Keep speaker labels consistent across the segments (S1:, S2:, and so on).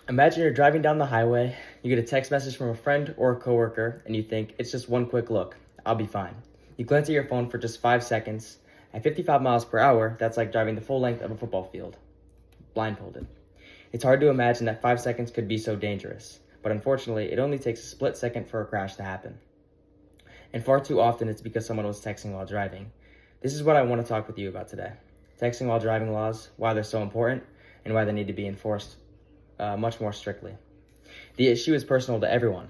S1: Imagine you're driving down the highway, you get a text message from a friend or a coworker, and you think, it's just one quick look, I'll be fine. You glance at your phone for just 5 seconds. At 55 miles per hour, that's like driving the full length of a football field, blindfolded. It's hard to imagine that 5 seconds could be so dangerous, but unfortunately, it only takes a split second for a crash to happen. And far too often, it's because someone was texting while driving. This is what I want to talk with you about today. Texting while driving laws, why they're so important, and why they need to be enforced much more strictly. The issue is personal to everyone,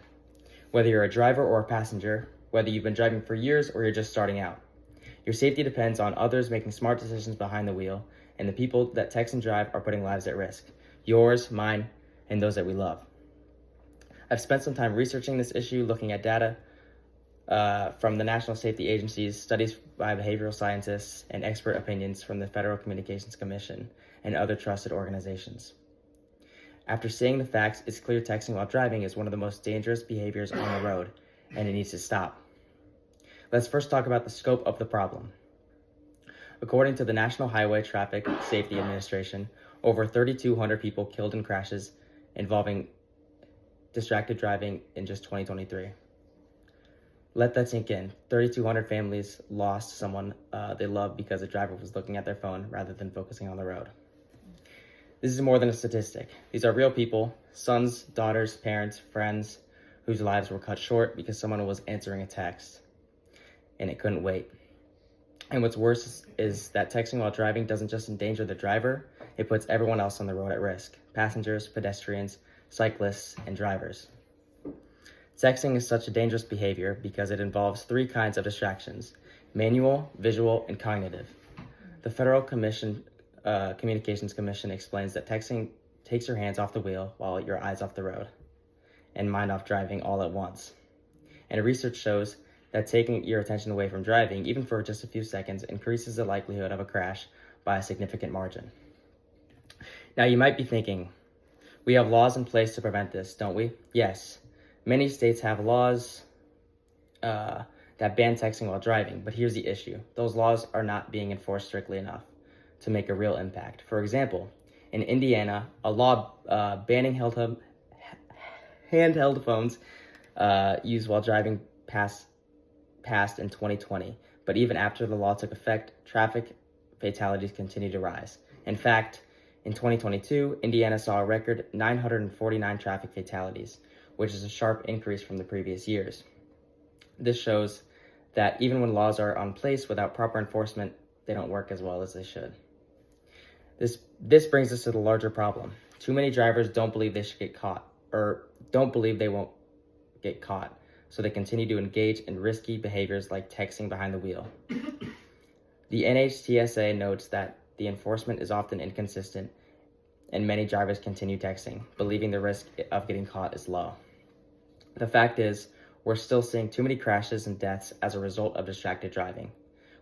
S1: whether you're a driver or a passenger, whether you've been driving for years or you're just starting out. Your safety depends on others making smart decisions behind the wheel, and the people that text and drive are putting lives at risk. Yours, mine, and those that we love. I've spent some time researching this issue, looking at data from the National Safety Agencies, studies by behavioral scientists, and expert opinions from the Federal Communications Commission and other trusted organizations. After seeing the facts, it's clear texting while driving is one of the most dangerous behaviors on the road, and it needs to stop. Let's first talk about the scope of the problem. According to the National Highway Traffic Safety Administration, over 3,200 people killed in crashes involving distracted driving in just 2023. Let that sink in. 3,200 families lost someone they love because the driver was looking at their phone rather than focusing on the road. This is more than a statistic. These are real people, sons, daughters, parents, friends, whose lives were cut short because someone was answering a text and it couldn't wait. And what's worse is that texting while driving doesn't just endanger the driver, it puts everyone else on the road at risk: passengers, pedestrians, cyclists, and drivers. Texting is such a dangerous behavior because it involves 3 kinds of distractions: manual, visual, and cognitive. The Federal Communications Commission explains that texting takes your hands off the wheel while your eyes off the road and mind off driving all at once. And research shows that taking your attention away from driving, even for just a few seconds, increases the likelihood of a crash by a significant margin. Now you might be thinking, we have laws in place to prevent this, don't we? Yes. Many states have laws that ban texting while driving, but here's the issue. Those laws are not being enforced strictly enough to make a real impact. For example, in Indiana, a law banning handheld phones used while driving passed in 2020, but even after the law took effect, traffic fatalities continue to rise. In fact, in 2022, Indiana saw a record 949 traffic fatalities, which is a sharp increase from the previous years. This shows that even when laws are in place without proper enforcement, they don't work as well as they should. This brings us to the larger problem. Too many drivers don't believe they should get caught, or don't believe they won't get caught, so they continue to engage in risky behaviors like texting behind the wheel. The NHTSA notes that the enforcement is often inconsistent, and many drivers continue texting, believing the risk of getting caught is low. The fact is, we're still seeing too many crashes and deaths as a result of distracted driving,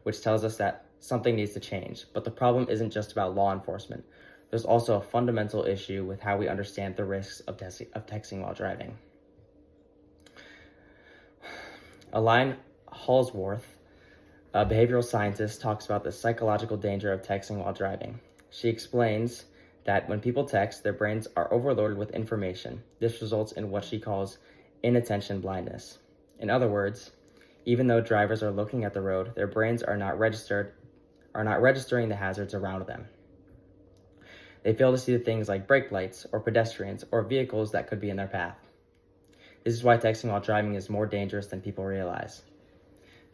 S1: which tells us that something needs to change. But the problem isn't just about law enforcement. There's also a fundamental issue with how we understand the risks of texting while driving. Elaine Halsworth, a behavioral scientist, talks about the psychological danger of texting while driving. She explains that when people text, their brains are overloaded with information. This results in what she calls inattention blindness. In other words, even though drivers are looking at the road, their brains are not registering the hazards around them. They fail to see the things like brake lights or pedestrians or vehicles that could be in their path. This is why texting while driving is more dangerous than people realize.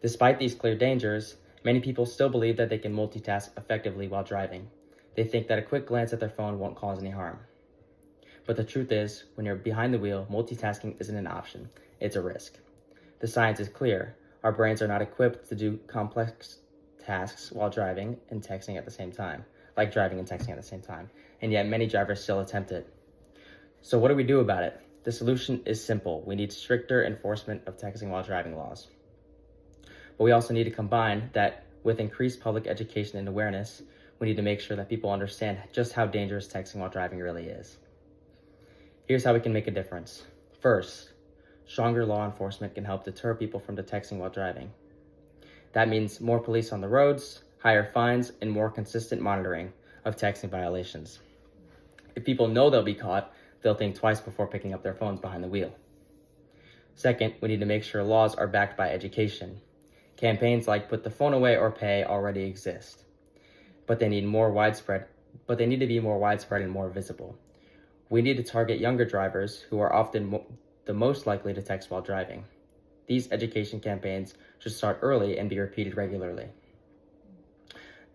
S1: Despite these clear dangers, many people still believe that they can multitask effectively while driving. They think that a quick glance at their phone won't cause any harm. But the truth is, when you're behind the wheel, multitasking isn't an option, it's a risk. The science is clear. Our brains are not equipped to do complex tasks while driving and texting at the same time, like driving and texting at the same time, and yet many drivers still attempt it. So what do we do about it? The solution is simple. We need stricter enforcement of texting while driving laws. But we also need to combine that with increased public education and awareness. We need to make sure that people understand just how dangerous texting while driving really is. Here's how we can make a difference. First, stronger law enforcement can help deter people from texting while driving. That means more police on the roads, higher fines, and more consistent monitoring of texting violations. If people know they'll be caught, they'll think twice before picking up their phones behind the wheel. Second, we need to make sure laws are backed by education. Campaigns like Put the Phone Away or Pay already exist, but they need to be more widespread and more visible. We need to target younger drivers who are often the most likely to text while driving. These education campaigns should start early and be repeated regularly,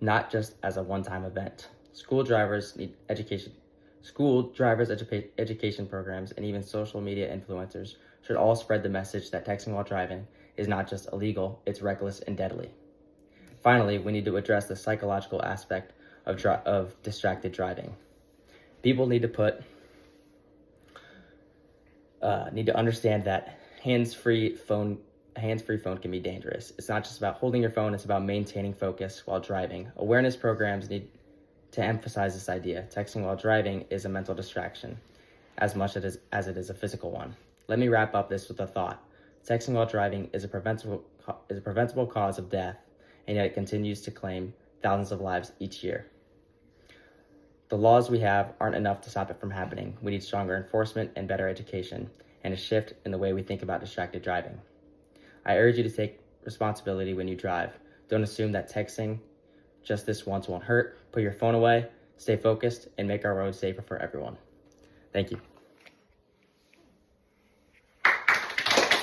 S1: not just as a one-time event. School drivers education programs and even social media influencers should all spread the message that texting while driving is not just illegal, it's reckless and deadly. Finally, we need to address the psychological aspect of distracted driving. People need to understand that hands-free phone can be dangerous. It's not just about holding your phone, it's about maintaining focus while driving. Awareness programs need to emphasize this idea. Texting while driving is a mental distraction as much as it is a physical one. Let me wrap up this with a thought. Texting while driving is a preventable cause of death, and yet it continues to claim thousands of lives each year. The laws we have aren't enough to stop it from happening. We need stronger enforcement and better education, and a shift in the way we think about distracted driving. I urge you to take responsibility when you drive. Don't assume that texting just this once won't hurt. Put your phone away, stay focused, and make our roads safer for everyone. Thank you.